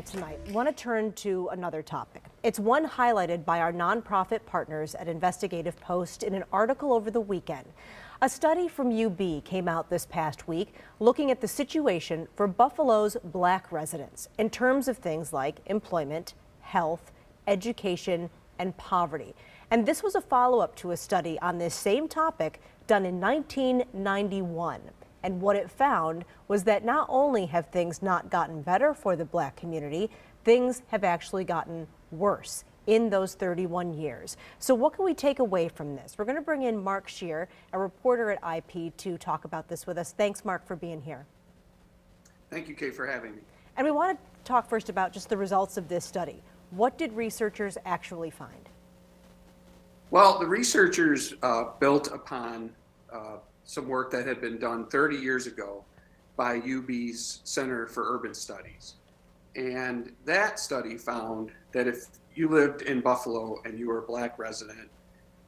Tonight, I want to turn to another topic. It's one highlighted by our nonprofit partners at Investigative Post in an article over the weekend. A study from UB came out this past week looking at the situation for Buffalo's Black residents in terms of things like employment, health, education, and poverty. And this was a follow-up to a study on this same topic done in 1991. And what it found was that not only have things not gotten better for the Black community, things have actually gotten worse in those 31 years. So what can we take away from this? We're going to bring in Mark Shear, a reporter at IP, to talk about this with us. Thanks, Mark, for being here. Thank you, Kate, for having me. And we want to talk first about just the results of this study. What did researchers actually find? Well, the researchers built upon some work that had been done 30 years ago by UB's Center for Urban Studies. And that study found that if you lived in Buffalo and you were a Black resident,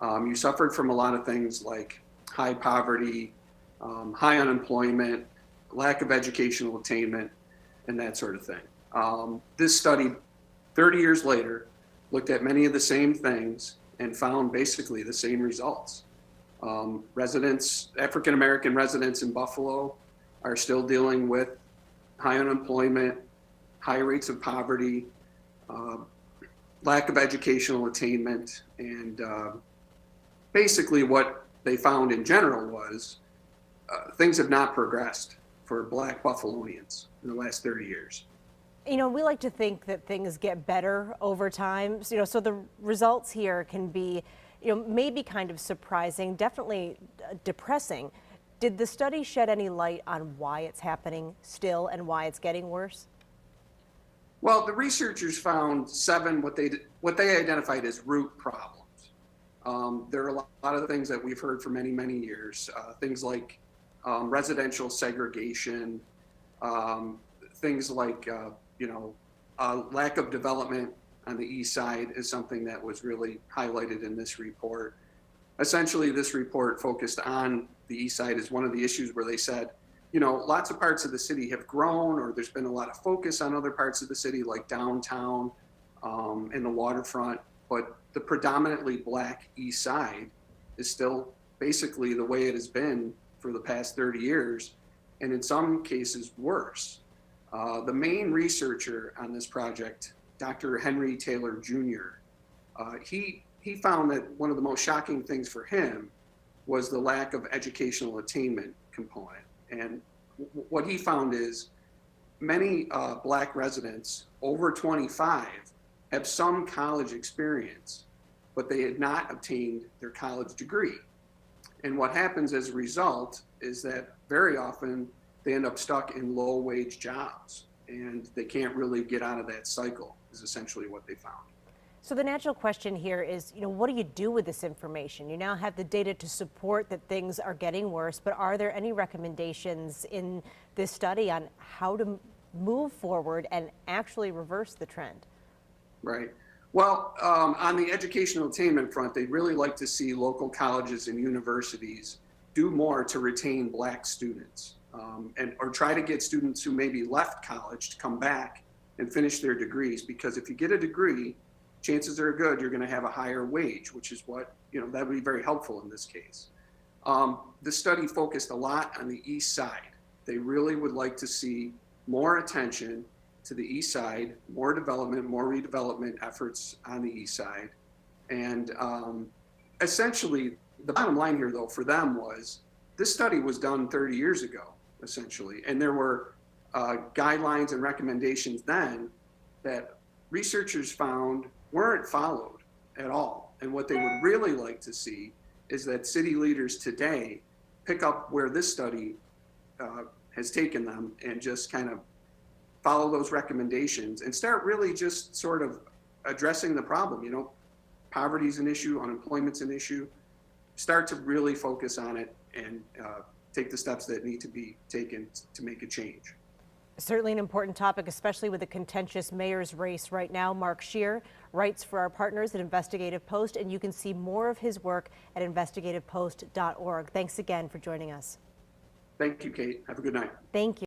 you suffered from a lot of things like high poverty, high unemployment, lack of educational attainment, and that sort of thing. This study, 30 years later, looked at many of the same things and found basically the same results. African-American residents in Buffalo are still dealing with high unemployment, high rates of poverty, lack of educational attainment, and basically what they found in general was things have not progressed for Black Buffalonians in the last 30 years. You know, we like to think that things get better over time. So the results here can be, maybe kind of surprising, definitely depressing. Did the study shed any light on why it's happening still and why it's getting worse? Well, the researchers found seven what they identified as root problems. There are a lot of things that we've heard for many, many years. Things like residential segregation, things like lack of development on the east side is something that was really highlighted in this report. Essentially, this report focused on the east side as one of the issues where they said, lots of parts of the city have grown, or there's been a lot of focus on other parts of the city like downtown and the waterfront, but the predominantly Black east side is still basically the way it has been for the past 30 years, and in some cases worse. The main researcher on this project, Dr. Henry Taylor Jr., he found that one of the most shocking things for him was the lack of educational attainment component. And what he found is many Black residents over 25 have some college experience, but they had not obtained their college degree. And what happens as a result is that very often they end up stuck in low-wage jobs, and they can't really get out of that cycle, is essentially what they found. So the natural question here is, what do you do with this information? You now have the data to support that things are getting worse, but are there any recommendations in this study on how to move forward and actually reverse the trend? Right. Well, on the educational attainment front, they'd really like to see local colleges and universities do more to retain Black students. Or try to get students who maybe left college to come back and finish their degrees, because if you get a degree, chances are good you're going to have a higher wage, which is what, that would be very helpful in this case. The study focused a lot on the east side. They really would like to see more attention to the east side, more development, more redevelopment efforts on the east side. And essentially, the bottom line here, though, for them was this study was done 30 years ago, essentially, and there were guidelines and recommendations then that researchers found weren't followed at all. And what they would really like to see is that city leaders today pick up where this study has taken them and just kind of follow those recommendations and start really just sort of addressing the problem. Poverty's an issue, unemployment's an issue. Start to really focus on it and take the steps that need to be taken to make a change. Certainly an important topic, especially with the contentious mayor's race right now. Mark Shear writes for our partners at Investigative Post, and you can see more of his work at investigativepost.org. Thanks again for joining us. Thank you, Kate. Have a good night. Thank you.